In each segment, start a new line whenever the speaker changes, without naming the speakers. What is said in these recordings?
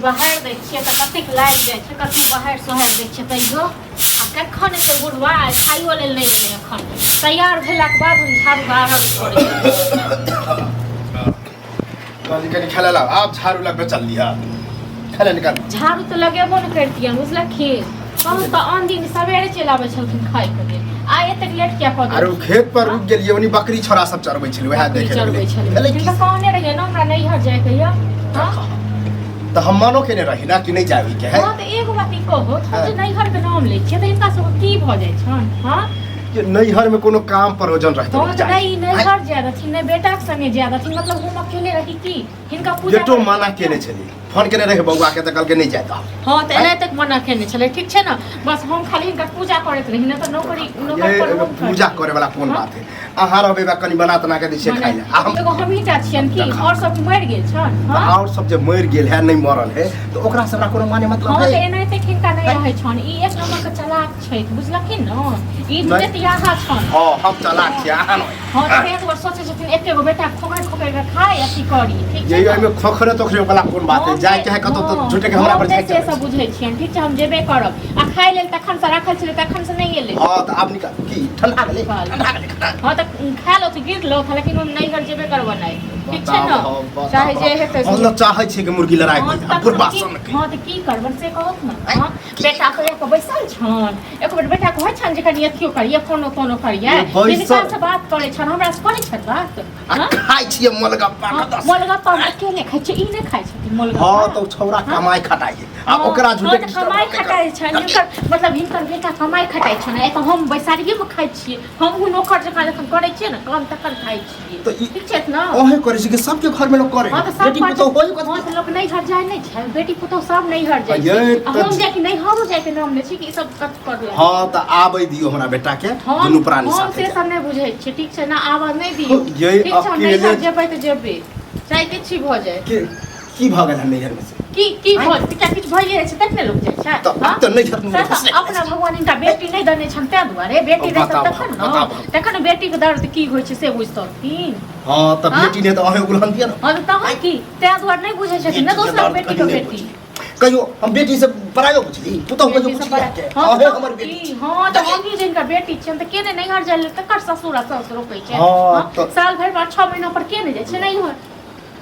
बाहर दै छियै तऽ कतेक लागि जाइ छै, कतेक बाहर सोहर दै छियै तैयो आ कखन एतै बुढ़वा खाइयो लेल नहि एलै एखन तैयार भेलाके बाद हम झाड़ू बाहर करै
कनी खेला ला आप झाड़ू लगबे चल लिया खेले निकाल
झाड़ू तऽ लगेबो ने करतियन बुझलखिन कहूँ तऽ आन दिन सवेरे चलि आबै छलखिन खाइ के लेल आ एतेक लेट किया कऽ
अरे खेत पर रुक गेलिए ओनी बकरी छोरा सब चरबै छलै वएह देखे
चरबै छलै हिनका कहने रहिए न हमरा नैहर जाय के यऽ हां
तो हम मानो केने रही ना कि नहीं जावी के है
हां तऽ एगो बात ई कहू जे नैहर के नाम लै छियै तऽ हिनका सब की भऽ जाइ छन हां
कि नैहर में कोनो काम प्रयोजन रहते
नहीं नैहर ज्यादा थी नहीं बेटा के संगे ज्यादा थी मतलब हम अकेले रही की हिनका पूजा
बेटो माना केने छली फोन केने रहे बौआ के त कल के नहीं जाता
हां त एना तक मना केने छले ठीक छै ना बस हम खाली हिनका पूजा करत रही ना त नौकर पर
पूजा करे वाला कोन बात है आहार होबे कनी बना तना के दै छै खाइ ले
हम एगो हम ही टा छियन की और सब मर गेल छन हां
और सब जे मर गेल है नहीं मरल है तो ओकरा से हमरा कोनो माने मतलब है
हां त एना तक हिनका नहीं रहै छन ई एक नंबर के चालाक छै बुझलखिन न ई जे तियाहा छन
हां हम चालाक छी आहा न
हां त एक बार सोचे छथिन एकेगो बेटा खोकर खोकर के खाय अथी करी ठीक छै
ये में खोखरे तोखरे वाला कोन बात है जाय के है कतो तो झूठे के हमरा पर जाय
से सब बुझै छियन ठीक छै हम जेबे करब आ खाय लेल तखन से राखल छलै तखन से नहीं एलै
हां त आब निकाल की ठंडा गेलै
हां त खा लो त गिर लो लेकिन हम नहीं घर जेबे करब नहीं ठीक छै न चाहे जे हेतै
हम लोग चाहै छी कि मुर्गी लड़ाई होई बुढ़बा सन के
हां त की करबन से कहत न हां बेटा को एक बैसल छन एक बेर बेटा को होइ छन जे कनी अथियो करिए कोनो कोनो करिए जिनका से बात करे छन हमरा से करे छन बात
हां खाइ छिए मोलगप्पा
मोलगप्पा अकेले खाइ छै ई नहीं खाइ छथिन मोलगप्पा
हां तो छौरा कमाई खटाई है आ ओकरा झूठे के
कमाई खटाई छन मतलब हिनकर बेटा कमाई खटाई छन ए त हम बैसारिए में खाइ छिए हम उ नौकर जकां जखन करे छिए न काम तखन खाइ छिए
तो
ठीक छै न
ओहे करे छै कि सबके घर में लोग करे बेटी पुतो होई कत
हां त लोग नहीं घर जाय नहीं छै बेटी पुतो सब नहीं घर जाय छै हम जाय कि नहीं हम जाय के नाम ले छी कि सब कत कर ले
हां त आबै दियो हमरा बेटा के दुनु प्राणी साथे
हम से सब नहीं बुझै छी ठीक छै ना आवा नहीं दियो
ये अकेले
जेबै त जेबै चाहे किछ भ जाय
की भ गेल हम नैहर में से
की भ क्या किछ भइए छै तखने लोग जाय छै
त नैहर में
अपना भगवान इनका बेटी नहीं दने छन ते दुआरे बेटी रहत तखन बेटी के दर्द की होय छै से बुझतथिन
हां त बेटी ने त अहे उलहन दिया न
हां त की ते दुआरे नहीं बुझै छथिन न दोसर बेटी के बेटी
कहियो हम बेटी से परायो पुछली पुतो कहियो पुछली अहे हमर बेटी
हां त हम ही जिनका बेटी छन त केने नैहर जाय ले तकर ससुर ससुर कहै छै हां साल भर बाद 6 महीना पर केने जाय छै नैहर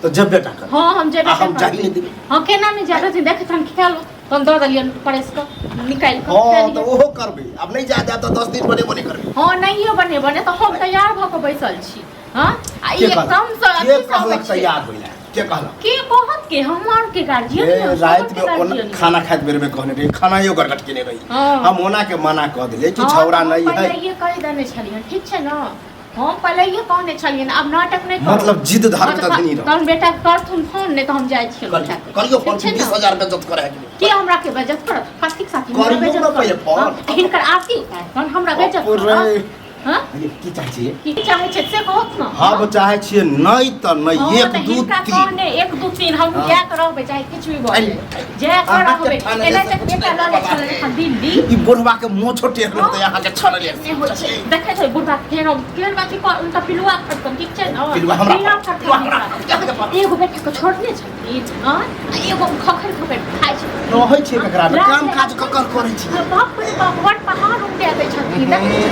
तो जब बेटा कर
हां हम जेबे
हम जाही नहीं देबे
हां केना नहीं जाय रहथिन देखत हम खेलो हम द दलियन परेस के निकाल के
हां तो ओहो करबे अब नहीं जा तो 10 दिन बने बने करबे
हां नहीं बने तो हम तैयार भ के बैसल छी हां आ ई एकदम से
के कहलक तैयार होइला के कहलक
के कहत के हमार के गार्जियन
रात में खाना खाइत बेर में कहने रही खाना यो गरगट केने रही हम ओना के मना क दिले कि छौरा नहीं है
ये कहि देने छलियन ठीक छै न हम पहले ये कहने छलियन अब नाटक नहीं
मतलब जिद धर त धनी रह
तहन बेटा करथुन फोन नहीं तो हम जाय छियै बेटा
करियो फोन 20000 बेइज्जत करे
के हमरा के बेइज्जत करत फास्टिक साथी
हमरा बेइज्जत करे फोन
हिनकर आरती उतार हमरा बेइज्जत हां
की चाहै छियै
की चाहै छै से कहत न
हां वो चाहै छियै नहीं त नहीं 1 2 3
1 2 3 हम जा कर रहबे चाहे किछ भी बोल जा कर रहबे एना तक बेटा ल ले छले खन दिल्ली
ई बुढ़वा के मुंह छोटे न त यहां के छन ले
देखे छै बुढ़वा केन बाती को उनका पिलुआ खत्म ठीक छै न
पिलुआ हमरा
एगो बेटा को छोड़ने छथिन हां एगो खखर खखर खाइ छै
रहै छै ककरा काम काज ककर करै छी
बाप रे बाप बड़ पहाड़ उठे दै छथिन देखे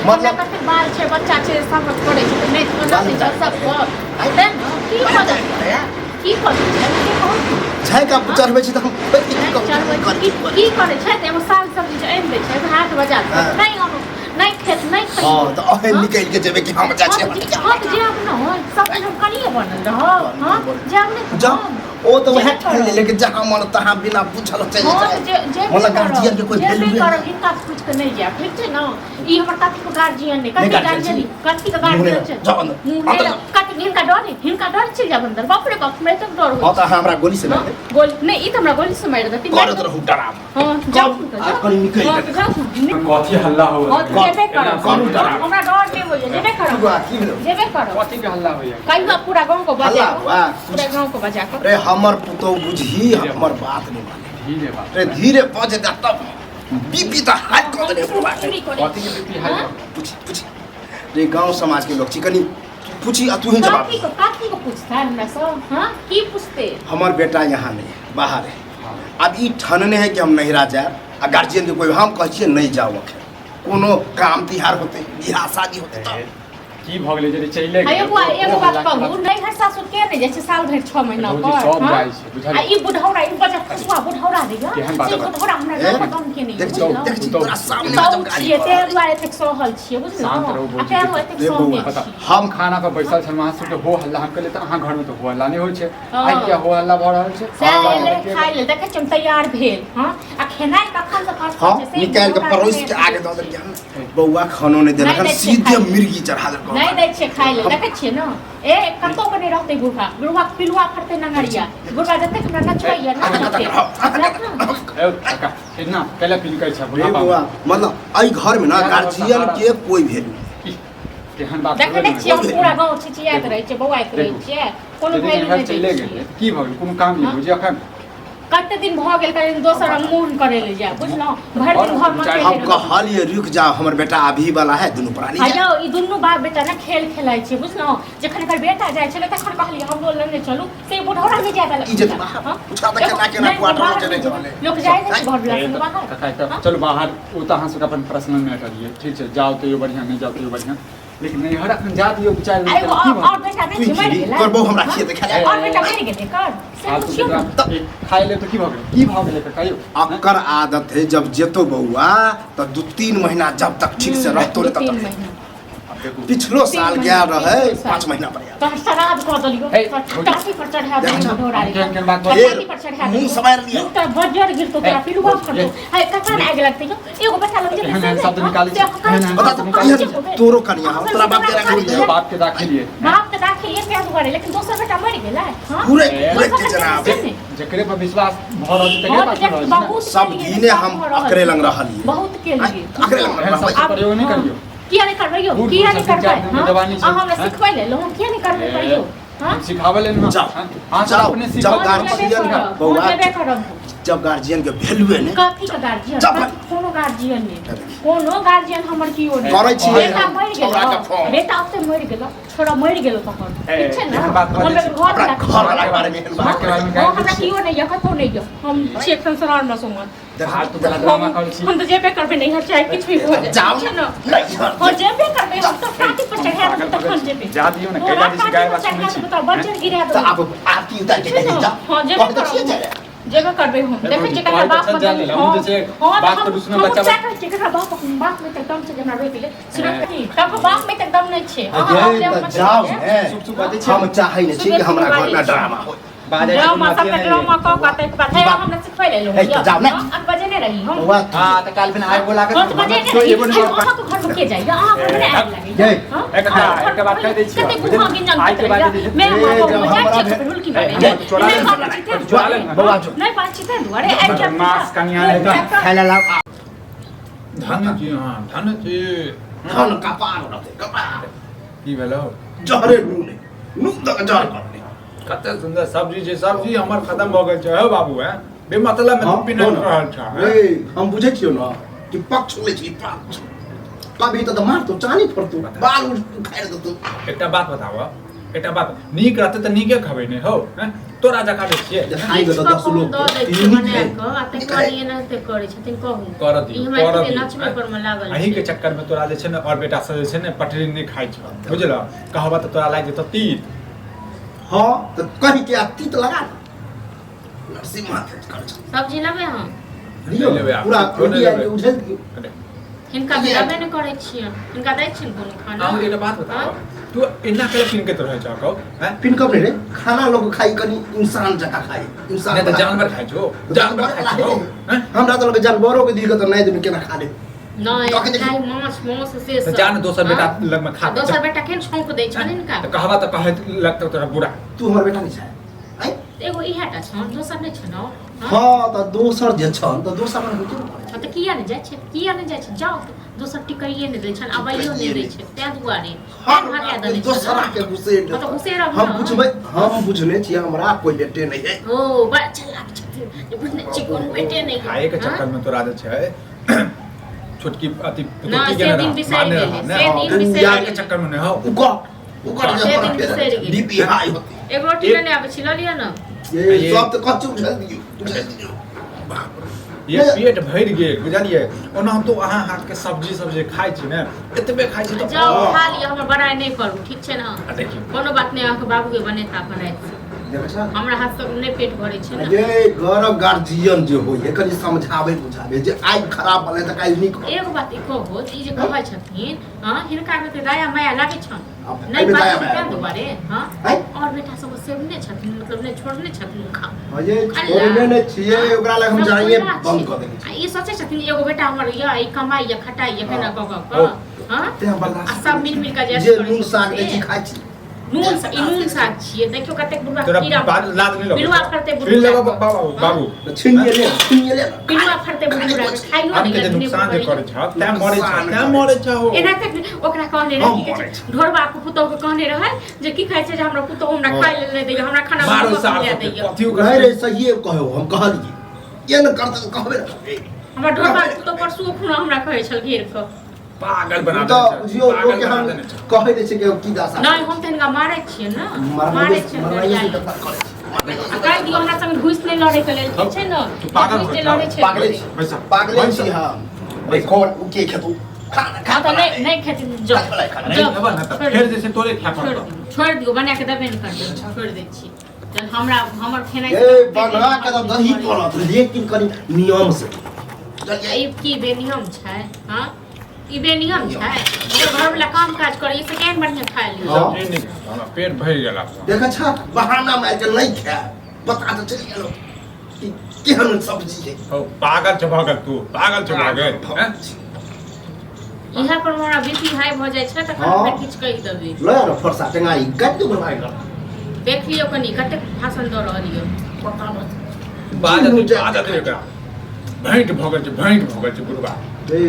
मतलब कते बाल छै बच्चा छै सब करे छै नहीं तो नहीं जा सब आते न की पता की पता
छै का चढ़बै छी त हम
की करे छै एगो साग सब्जी जे आनि दै छै हाथ बजा नहीं हम नहीं खेत नहीं खाई
हां त ओहे निकल के जेबे कि हम जा छै
हम जे हम न सब हम करिए बनल रह हां जे हम नहीं
जा ओ तो वह ठान ले लेकिन जहां मन तहां बिना पूछल चल जाए मतलब गार्जियन के कोई वैल्यू
नहीं कर इनका पूछ के नहीं जा ठीक छै न ई हमर काकी के गार्जियन नहीं काकी गार्जियन काकी के गार्जियन छै काकी हिनका डर छै जा अंदर बाप रे बाप मैं तो डर हो
हां त हमरा गोली से मार
गोली नहीं ई त हमरा गोली से मार देती
करत रहू डराम
हां जाओ
कनी निकल
कथी हल्ला हो
जेबे करो हमरा डर नहीं होय जेबे करो जेबे करो
कथी के हल्ला होय
कहियो पूरा गांव को बजा पूरा गांव को बजा कर
रे हमर पुतो बुझही हमर बात नहीं माने
धीरे बात
रे धीरे पहुंचे तब बीपी त हाथ क दे बुआ
कथी के बीपी हाई
पूछ रे गांव समाज के लोग चिकनी पूछी आ तू ही जवाब
काकी को पूछता है हमरा सब हां की पूछते
हमर बेटा यहां नहीं बाहर है अब ई ठनने है कि हम नहिरा जाए आ गार्जियन के कोई हम कह छियै नहीं जाओ कोनो काम तिहार होते बियाह शादी होते तब
की भऽ गेलै जे चलि गेलै
एगो बात कहू नहीं घर सासुर के नहीं जैसे साल भर 6 महीना पर
सब जाइ छै बुझल
आ ई बुढ़ौरा ई बजा खुशवा बुढ़ौरा दिया से बुढ़ौरा हमरा घर कम के नहीं
देख छी तोरा सामने
तो
जब गाड़ी
छियै ते दुआरे तक सहल छियै बुझलौ आ ते हो एते सहल
हम खाना पर बैसल छल वहां से तो हो हल्ला हम कहले त अहाँ घर में तो हो हल्ला नहीं होय छै आइ क्या हो हल्ला भ रहल छै
से खाइ ले देखे छम तैयार भेल हां आ खेनाइ कखन से पास
हां निकाल के परोस के आगे द देलियै बौआ खानो नहीं देलक सीधे मिर्गी चढ़ा देलक
नहीं दै छै खाइ ले देखे छियै न ए कतो के नहीं रहते बुढ़ा बुढ़वा पिलुआ फरते नंगरिया बुढ़वा जते हमरा नचवैया
ए काका इतना कैला पिन कहै छै
रे बौआ मतलब एहि घर में ना गार्जियन के कोई वैल्यू
केहन बात
देखे छियै हम पूरा गांव छिचियात रहै छै बौआइत रहै छै कोनो वैल्यू नहीं
चले
दै
गेल
छै
की भऽ गेल कोनो काम नहीं बुझिया अखन
कते दिन भ गेल कहीं दोसर मुंह करे ले जा बुझलो भर दिन घर में
हम कहलिए रुक जा हमर बेटा अभी वाला है दुनू प्राणी
हेलो ई दुनू बाप बेटा ना खेल खेलाइ छै बुझलो जखन एकर बेटा जाय छले तखन कहलिए हम बोल लेने चलू से बुढ़ौरा में जाय वाला
इज्जत बाहर पूछा त केना क्वार्टर में चले चले
लोग जाय छै घर वाला से बाहर
काका चलो बाहर ओ त अहाँ सब अपन पर्सनल मैटर ये ठीक छै जाओ तो यो बढ़िया नहीं जाओ तो यो बढ़िया लेकिन नहीं हर अखन जा दियो विचार
अरे वो और बेटा नहीं छै मर गेल
करबो हमरा खिए त खाए
और बेटा मर गेल कर से पूछियो ना
खाइ ले तो की भऽ गेलै कहियो
अक्कर आदत है जब जेतो बउआ तो 2-3 महीना जब तक ठीक से रहतो तब
3 महीना
पिछलो साल गया रहे 5 महीना पर
तो श्राद्ध कर दलियो टाटी पर चढ़ा दे बुढ़ौरा
केन बात
टाटी पर चढ़ा दे
मुंह समार लिया
तो बजर गिर तो तेरा पिलुआ फटो है कथा आग लगते हो एगो बेटा लग जे
शब्द निकाली
बता तो तोरो कनिया हम तोरा बाप के रख
बाप के दाखिलिए
बाप के दाखिलिए पे दुआरे लेकिन दोसर बेटा मर गेलै हां
पूरे के जनाब
जकरे पर विश्वास भ रहल छै तकरे पास रहल
सब दीने हम अकरे लंग रहलिए
बहुत के लिए
अकरे लंग रहलिए
सब प्रयोग नहीं करियो
किया नहीं करबै यो किया नहीं करबै हां हमरा सिखबै ले लो किया नहीं करबै करियो हां
सिखावे ले
जाओ
हां
जाओ
अपने
जब
सिखाओ
गार्जियन का बउआ जब गार्जियन के वैल्यू है ने
कथी का गार्जियन कोनो गार्जियन नहीं कोनो गार्जियन हमर कियो नहीं
करै छी
बेटा मर गेल बेटा अब मर गेल छोरा मर गेल तखन ठीक छै ना हम घर
वाला के बारे में
बात के बारे में
हमरा कियो नहीं कतो नहीं हम चेक संसार में सुमन
हाल तो गला ड्रामा कर छी
हम तो जेबे करबे नहीं हर चाहे कुछ भी हो
जाओ
छै ना हो जेबे करबे हम तो टाटी पर चढ़ा दे तखन जेबे
जा दियो ना कैला दिस गाय बात सुनै छी
तो बच्चा गिरा
तो
दो
अब आरती उतार के नहीं जा
हां जेबे करबे जेबे करबे हम देखे जे कथा बाप बदल हां बात तो उसने बच्चा के कथा बाप में तक दम से हमरा रोक ले सुन तब बाप में तक दम नहीं छै
जाओ सुख सुख बात हम चाहै नहीं छी कि हमरा घर में ड्रामा हो
ड्रामा सब ड्रामा का कहते के बात है हमरा सिखबै ले लो
जाओ ना
अब बजे नहीं रही हम
हां त काल बिन आइ बोला के
बजे नहीं एगो घर में के जाई हां हमरा आग लगे
जय
एक बात कह दै छी
कते गुहा गिंजन
आइ के बाद
मैं मजा छै बिल्कुल की बात
चोरा ले
बउआ जो
नहीं बात छै दुआरे आइ जा
मास कनिया
खाइला लाओ
धन जी हाँ धन जी
धन कपार रहते कपार
की भेलो
जहरे नून तक जहर करने
कते सुंदर सब्जी छै सब्जी हमर खत्म भ गेल छै हे बाबू है बेमतलब में पिना रहल छै
ए हम बुझे छियो ना कि पक्ष ले छी पक्ष कभी तो मार तो चानी पड़तो बाल उखाड़ दतो
एकटा बात बतावा एकटा बात नीक रहते त नीके खबै नै हो हैं तोरा जका दे छियै
खाइ गो 10 लोग
कर दी अहीं के चक्कर में तोरा जे छै ने और बेटा सब जे छै ने पटरी नहीं खाइ छ बुझल कहबा त तोरा लाग जेतो तीत
हां तो कहीं के तीत लगा नरसिंह माथे कर
सब्जी लेबे हम
पूरा उठे
हिनका देबे न करै छियै हिनका दै छियै कोनो खाना
हम एक बात बता तू इन्ना के पिन के तो रह जा कहो हैं
पिन कब नहीं रे खाना लोग खाई कनी इंसान जका खाई इंसान
नहीं तो जानवर खाइ छो जानवर खाइ छो हैं
हमरा तो लोग जानवरों के दिल के तो नहीं दिन केना खा ले
नहीं खाई मांस से
तो जान दोसर बेटा लग में खा
दोसर बेटा केन छौंक दै छै इनका
तो कहबा तो कहे लगतो तोरा बुरा
तू हमर बेटा नहीं छै आई
एगो इहाटा छ दोसर नहीं छ न
हां तो दोसर जे छ तो दोसर में होते
त किया नहीं जाय छै किया नहीं जाय छै जाओ दोसर टिकइए नहीं दै छै अबैयो नहीं दै छै तै दुआरे
हम दोसरा के गुस्से
तो गुस्से रह
हम पूछबै हम बुझने छियै हमरा कोई बेटे नहीं है
ओ बड़ा चलाक छै ये बुझने छी कोन बेटे नहीं
खाए के चक्कर में तोरा जे छै छोटकी अति पुतकी के
दिन बिसरि गेलै से दिन बिसरि
यार के चक्कर में नहीं हो
उकर जे
दिन बिसरि गेलै
बीपी हाई होती
एक रोटी लेने आबै छी ल लिया न
ये सब तो कच्चे उठा दियो
ये पेट भरि गेल बुझलिए ओना हम तो अहाँ हाथ के सब्जी खाइ छी ने एतबे खाइ छी तो
जाओ खा लिया हमर बड़ाई नहीं करू ठीक छै ना
देखियो
कोनो बात नहीं अहाँके बाबू के बनेता बनाइत हमरा हाथ से नहीं पेट भरै छै ना
ये गौरव गार्जियन जे होय कनी समझावे बुझावे जे आइ खराब बने त काल्हि नीक
एगो बात इको हो ई जे कहै छथिन हां हिनका में त दया माया लागै छन नहीं
एबे
बात
दया माया
क्या दोबारे हां और बेटा सब सेवने छथिन मतलब नहीं छोड़ने छथिन खा
अये छोड़ने ने छिए ओकरा लग हम जाइए बंद कर देंगे
ई सोचे छथिन एगो बेटा हमर या ई कमाई या खटाई या केना क हां
ते हम बर्दाश्त
सब मिल मिल के
जे नून साग दे छी खाइ छी
नून साग छिए देखियो कतेक बुढ़ा
तोरा
कीड़ा
बाद लाद नहीं लो
बिलवा फरते
फिर ले बाबू
छीनिए ले
बिलवा फरते बुढ़ा खाइयो
हम के जे नुकसान जे करे छ तै मरे छ हो
एना तक ओकरा कहने रहे कि ढोरबा को पुतौ के कहने रहे जे की खाइ छै जे हमरा पुतौ हमरा खाइ ले नै दै हमरा खाना
बारो
बनवा
साल
ले दैय
नहीं रे सही कहो हम कहलिए ये न करते कहबे
हमरा ढोरबा के पुतौ परसू खुना हमरा कहै छल घेर क
पागल बना
तो जियो लोग के हम कहै दे छै कि की दासा
नहीं हम तनका मारै छियै ना मारै छियै दियो हमरा संग घुस नहीं लड़े के लेल ठीक छै ना
पागल
घुस नहीं लड़े छै
पागले छी हम भाई कौन के खेतू
खा तो नहीं खेती जो
फिर जैसे तोरे खा पड़तो
छोड़ दियो बना के देबे नहीं करते छोड़ दे छी जब हमरा हमर खेनाइ
ए बना के तो दही पड़त लेकिन कनी नियम से
ई की बेनियम छै हां ई बेनियम छै जो घर वाला काम काज करे ई से केन बढ़िया खा लियो
हमरा पेट भरि गेला
देख अच्छा बहाना मार के नहीं खा बता तो चली गेलो केहन सब्जी है
पागल छ तू पागल छ
इहा पर हमरा बीपी हाई भ जाय छै त खाना किछ कहि देबे
ले न फरसा टेंगाई गट दो भाई कर
देख लियो कनी कते भाषण द रहलियो
पता न
बाजा दे एकरा भेंट भगल छ गुरुबा
ए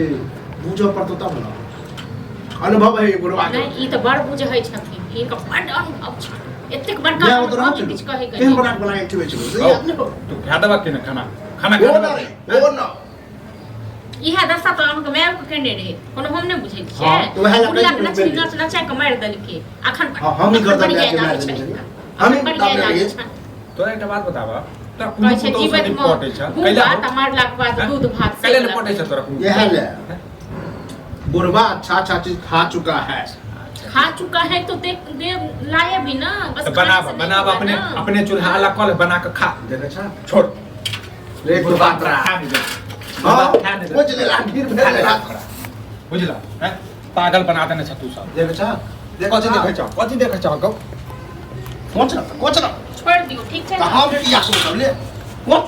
बुझो पड़तो तब न अनुभव है गुरुबा
नहीं ई त बड़ बुझै छथिन इनका बड़ अनुभव छ एतेक बड़का अनुभव किछ कहे के
केहन बना बनाए ठिबे छ
तू खा देबा कि न खाना
ओ न
इहा दशा तो हमके मैर को केने रहे कोनो हम नहीं बुझै छियै
हां तो वह लगा
नचा के मार देलके अखन
हम ही गर्दन में के मार देलके हम ही काम रहिए
तोरा एकटा बात बताबा त
कहै छै जीवन में
पटै छ कैला
बात मारला के बाद दूध भात
कैला न पटै छ तोरा
यह ले बुढ़वा अच्छा चीज खा चुका है
तो दे लाए भी ना बस
बना अपने चूल्हा अलग कर बना के खा
देख अच्छा
छोड़
रे बुढ़वा खा नहीं दे हां कुछ ले ला फिर
बुझला हैं पागल बना देने छ तू सब
देख अच्छा
कथि देखै छ गौ
कोच ना
छोड़ दियो ठीक छै
हम किया सोचब ले कोच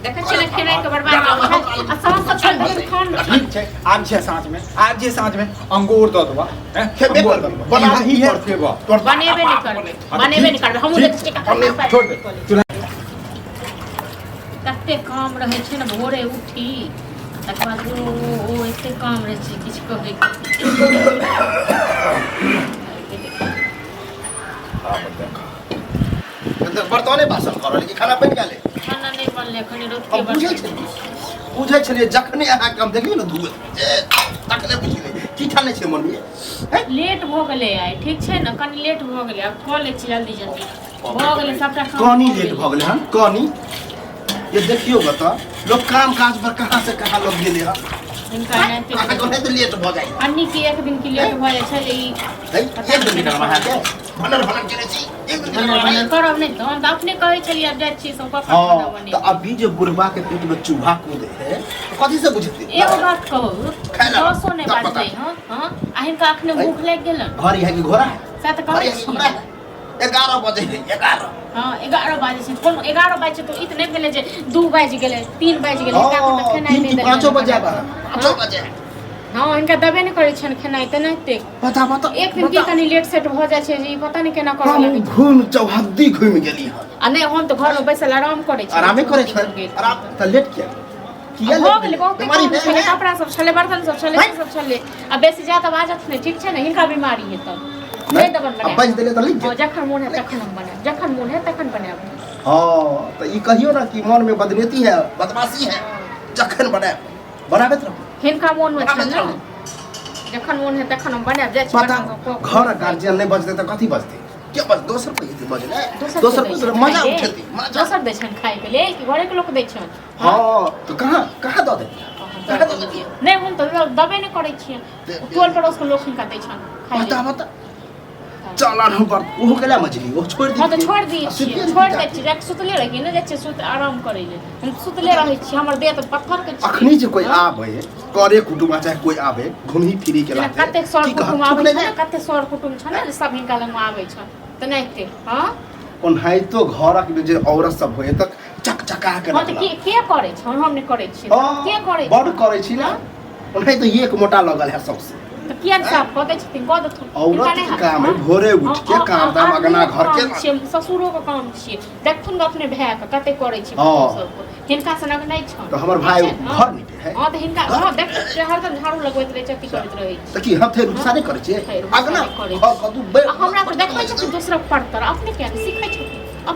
देखै छै ना खेनाइ के बर्बाद हो है आ समस्त छोड़ दे खान
ठीक छै आज जे साँझ में अंगूर द देबा हैं
खेबे कर
बना ही पर खेबा
बनेबे नहीं करबे हम देख के
छोड़ दे
कते काम रहे छै ना भोरे उठी तकर बाद ओ एते काम रहे छै किछ कहै
बर्तने बासन कर लेकिन खाना बन गेलै
खाना नहीं बनले खने रोट
हम बुझै छलिए जखने अहाँ काम देखियो न धुए तखने बुझिले की ठाने छै मन में
लेट भ गेलै आइ ठीक छै न कनी लेट भ गेलै अब खा ले छी जल्दी भ गेलै सबटा काम
कहानी लेट भ गेलै हन कहानी ये देखियो बता लोग काम काज पर कहां से कहां लोग गेले हन
इनका नहीं
कोने तो लेट भ जाई
अन्नी की एक दिन की लेट भ जाय छले ई
एक दिन का वहां के बनल करे छी एक दिन
करब नहीं तो हम अपने कहै छलिए अब जाय छी सब का खाना
हां
बने
तो अभी जो बुढ़वा के पेट में चूहा कूदे है तो कथि से बुझते
एगो बात कहू दोसो नहीं बात नहीं हां आहिन का अखने भूख लाग गेलन
घर है कि घोड़ा है
साथ कहै छी
11 बजे 11
हां 11 बजे से कोन 11 बजे तो इतने भेले जे 2 बजे गेले 3 बजे गेले ता तो खेनाइ नहीं दे
5 बजे आबा 5 बजे
हां इनका दबे नहीं करे छन खेनाइ त नहीं ते
पता
एक दिन की कनी लेट सेट हो जाय छै जी पता नहीं केना करे लगे
घूम चौहद्दी घूम गेली हन
आ नहीं हम तो घर में बैसल आराम करे छी
आरामे करे छ आराम त लेट किया
हो गेले बहुत छले कपड़ा सब छले बर्तन सब छले सब छले अब बेसी ज्यादा बाजत नहीं ठीक छै ना हिनका बीमारी है तब नहीं दबन बने
बज देले त लिख
जखन मोन है तखन हम बनाए जखन मोन है तखन बनाए
हां तो ई कहियो ना कि मन में बदनीति है बदमाशी है जखन बनाबे त
हिनका मोन में छै ना जखन मोन है तखन हम बनाए जाय छी
पता घर गार्जियन नहीं बजते त कथि बजते क्या बस दोसर पे यदि मजले
दोसर
दोसर
दै
पे
छन्
मजा
खाइले।
उठेती मजा
दोसर दै छन् खाइके लेल कि घरेको लोक दै छन्
हां तो कहाँ दऽ देती
नै हम त दबे नै करै छियै टोल पड़ोसको लोक हिनका दै छन् खाइले
बता चलन हम पर ओहो केला मछली ओ छोड़ दी
म त छोड़ दी छियै छोड़ दै छियै जाके सुतले रही न जाइ छियै सुत आराम करै ले हम सुतले रहै छियै हमर देह त पत्थर के छै
अखनी जे कोई आवे करे कुटुम चाहे कोई आवे घूमी फिरी के लाते
कते सर कुटुम आबै छ कते सर कुटुम छ न सब हिनका लग आबै छ त नै ते हां
ओनाहितो घरक जे औरत सब होय तक चकचका के
म त के करे छ हम नै करै छियै के करे
बड़ करे छी ना ओनाहितो एक मोटा लगल है सबसे
त किया साफ क दै छथिन क देथुन
औरत के काम है भोरे उठ के काम दाम अगना घर के
ससुरो के काम छियै देखथुन अपने भाय के कते करे छी सब हिनका सनक नै छ
तो हमर भाई घर निपे है
हां त हिनका हां देख हरदम झाड़ू लगबैत रहै छै करैत रहै छै
त की हम थे रुसा नै करे छी अगना कदू
हमरा त देखै छै दूसरा पढ़तर अपने के सिखै छै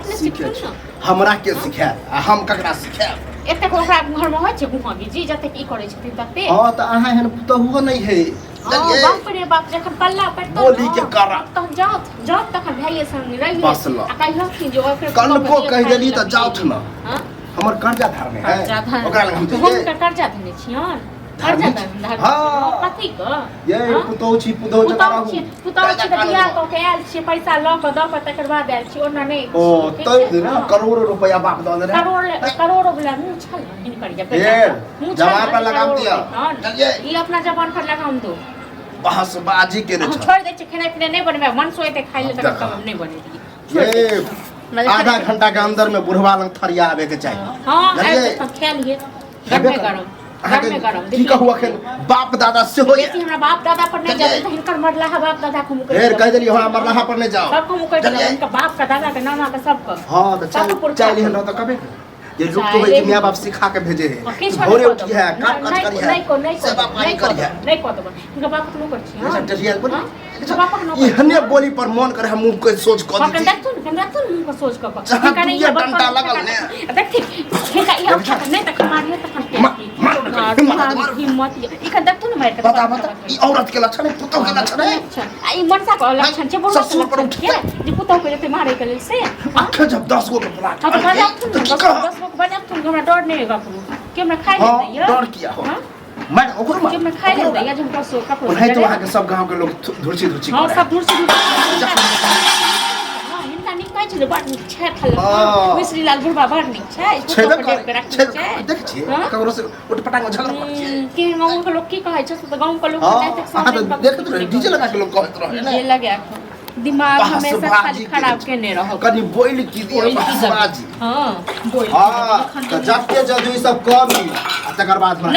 अपने सिखै छै
हमरा के सिखाय आ हम ककरा सिखाय
एते ओकरा घर में होइ छै गुहा जी जते की करे छथिन तते
हां त अहाँ एहन पुतहुओ नै है
बाप रे बाप जखन पल्ला पड़तो
बोली के करा
तहन जात तखन भाइये संग रही
बसला
आ कहलखिन जो ओकरे
कनको कह देली त जाउथ न
हां
हमर कर्जा धारने है ओकरा लग हम
हम कर्जा धने छियन कर्जा धने हां कथि क
ये पुतौ छी पुतौ जकरा
पुतौ छी त बियाह क के आयल छी पैसा ल क द क तकर बाद आयल छी ओना नै
ओ तै दिन करोड़ों रुपया बाप दऽ देने
करोड़ों वाला मुंह छल हिनकर
ये जवान पर लगाम दिया चलिए
ई अपना जवान पर लगाम दो
बहसबाजी के
हम छोड़ दै छी खेनाइ पिनाइ नै बनबै मन सोइते खाइ ले तक हम नै बनेलिए
ये आधा घंटा के अंदर में बुढ़वा लंग थरिया आवे के चाहिए
हां ऐसे तो खेलिए घर में गरम
की कहू अखन बाप दादा से हो
बेटी हमरा बाप दादा पर नै जाते त हिनकर मरलाहा बाप दादा को मुकर
फेर कह देली हमरा मरलाहा पर नै जाओ
सब को मुकर दिया इनका बाप का दादा का नाना का सब का
हां तो चल न तो कबे ये लोग तो है कि मां बाप सिखा के भेजे है भोरे उठ है काम काज करी है सब बाप नहीं करी है
नहीं को तो इनका बाप को कर छी
हां डरिया बोली
इनका बाप को
ये हने बोली पर मन करे हम कोई सोच क दी
कन देखथुन को सोच क कने ये
डंडा लगल ने
देखथि हिनका ई अच्छा नहीं त मारिए त हिम्मत इका देखथुन मार के
बता ई औरत के लक्षण है पुतो के लक्षण है
आ ई मनसा को लक्षण छे बोल
ससुर पर उठ के
जे पुतो के जते मारे के लेल से
आंख जब 10 गो के पला
हां तो बजा तुम बजा तुम हमरा डर नहीं होगा के हमरा खाइ ले दैया
डर किया हो मैं ओकरो
के हमरा खाइ ले दैया जब कसो कपड़ो
नहीं तो वहां के सब गांव के लोग धुरची
हां सब धुरची हिनका निकाय छै बड नीक छै खल मिश्री लाल बुढ़बा बड नीक छै
छेबे करे देख छी ककरो से उठ पटांग झगड़ा कर छी
के गांव के लोग की कहै छै त गांव के लोग कहै छै
देखत रहे डीजे लगा के लोग कहत रहे
ये लगा दिमाग हमेशा खाली खराब के नहीं रहो
कनी बोइल की दिया बाजी
हां बोइल
हां त जाके जजो ई सब करी आ तकर बाद में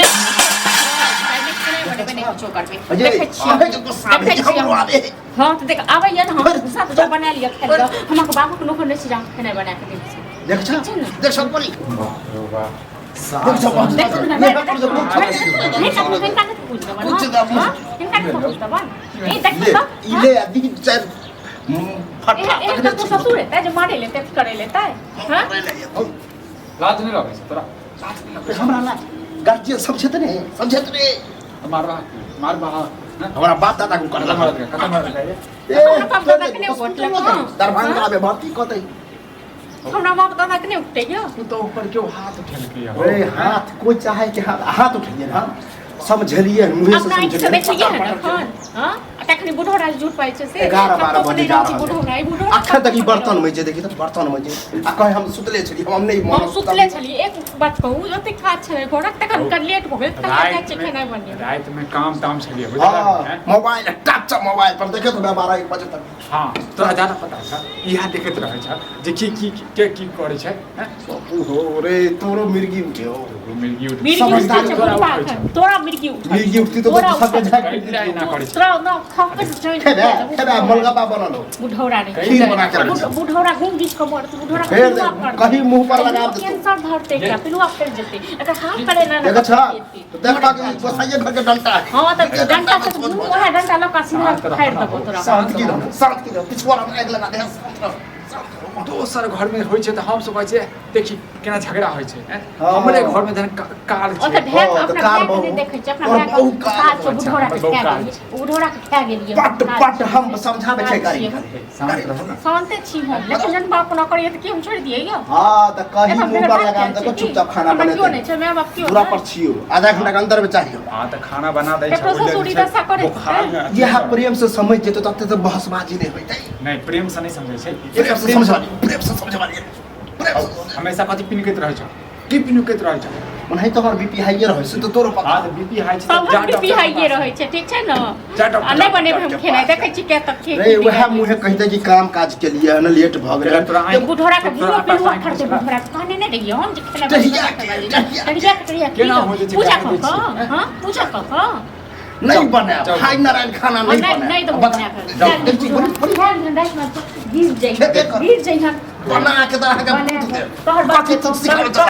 देखे छी
हां त देख आबै या न हम साथ जो बना लिया खाइ लो हमक बाबू के नोखन से जाम खाना बना के दे छी
देख छ देख सब बोली देख सब
देख न मैं नहीं सब इनका नहीं पूछ दबन हां इनका नहीं पूछ दबन ए देख तो
इले अभी चार
एक तो ससुर है जो मारे लेते करे लेता है हां
लाज नहीं लगे से तोरा
हमरा ना गार्जियन समझे त नहीं समझे त नहीं
मारबा
हमारा बाप दादा को कर लगा
खत्म कर दे
ए
बाप दादा के नहीं वोट लगा
दरभंगा में भर्ती कतई
हमरा बाप दादा के नहीं उठते यो
तू तो ऊपर क्यों हाथ उठेल के
अरे हाथ कोई चाहे कि हाथ उठाइए ना समझलिए मुंह से
समझलिए देखिए ना खान हां तखनी बुढ़ोरा झूठ पाइ छै से
11-12 बजे जा
बुढ़ोरा
अखन तक ई बर्तन में जे देखि त बर्तन में जे आ कहे हम सुतले छली हम नहीं
हम सुतले छली एक बात कहू जते खात छले घोड़ा तखन कर लेट हो गेल तखन छै खाना बनिए
रात में काम ताम छलिए बुझला
मोबाइल टच मोबाइल पर देखे तो 12-1 बजे तक
हां तोरा ज्यादा पता है इहा देखत रहे छ जे की करे छै
ओहो रे तोरो मिर्गी उठे
मिर्गी उठ
तोरा मिर्गी
उठती तो सब झाक
ना करे छै
तोरा ना खाके
खेबे मलगपा बनलो
बुढ़ौरा रे
खीर बना के रख
बुढ़ौरा गुंगिस को मर बुढ़ौरा
फिर कहीं मुंह पर लगा दे
कैंसर धरते क्या पिलुआ फैल जते अगर हाथ करे ना
देखा छ तो देखा कि गोसाइए घर के डंटा है
हां त डंटा से वह डंटा लगा सीधा फाड़ दबो तोरा
शांत की पिछवाड़ा में आग लगा दे
दोसर घर में होई छै त हम सब कहै छै देखी केना झगड़ा होइ छै हैं?
हाँ।
हमरे घर में जन कार
ओ
छै
तऽ ढेर
हाँ,
अपना
तऽ कार
भाय के
बहु-
नहि देखै छै अपना
और
भाय
बहु
के
कार
काज छै
अच्छा,
बुढ़ौरा के
बहु
खा
कार
गेलियै बुढ़ौरा के खा गेलियै
पट पट हम समझाबै छै गाड़ी
शांत रहो ना।
शांते छी हम लेकिन जन बाप ना करिए तऽ की हम छोड़ दिए यौ
हाँ तऽ कहीं
एतऽ
मुंह
मेरे
पर
बाप
लगाम
के
देखो
छै
चुपचाप
कि?
खाना
हमरा
बने
क्यों नहीं छै माय बाप क्यों
पूरा
नहीं?
पर छियो आधा घंटा के अंदर में चाहिए
हाँ तऽ खाना बना दै
एकरो
ओहि लेल
ससुरी
छै,
दशा करे
बुखार में अथी
यह
सब।
प्रेम से समझ जेतो तते तो बहसबाजी नहीं होई
नहीं प्रेम से नहीं समझे छै
प्रेम से समझवाली प्रेम से समझवाली प्रेम से
हमेशा कथी पिनकैत रहै छ की पिनकैत रहै छ
नहीं तो हमार बीपी हाई रहे से तो तोरो पता
हाँ तऽ बीपी हाई छै
सब हम बीपी हाइए रहै छै ठीक छै न
जा डॉक्टर,
आ नहीं बने
जा
हम
डॉक्टर।
खेनाइ देखै छी के तक के
रे वह मुहे कहते कि काम काज के लिए न लेट भ गेल
तोरा
तो बुढ़ौरा के
तोरा
बुढ़ो पे हुआ
पास
खर्चे
आँखि
बुढ़ौरा के कहने नहीं रहिए हम जे खेला
टहिया के, टहिया
केना हो जे छै
पूजा
गाली दै
कऽ
छी?
हां पूजा कऽ
नहीं बने
जाओ।
हाई नारायण खाना नहीं बने
नहीं तो
बता-
बना
जाओ,
कर
देखी, बड़ी-
गिर जाइए
देखो।
गिर जाइए
बना के तरह के
बना
पूछ दे
के तोहर बात
बाकी तो सिखा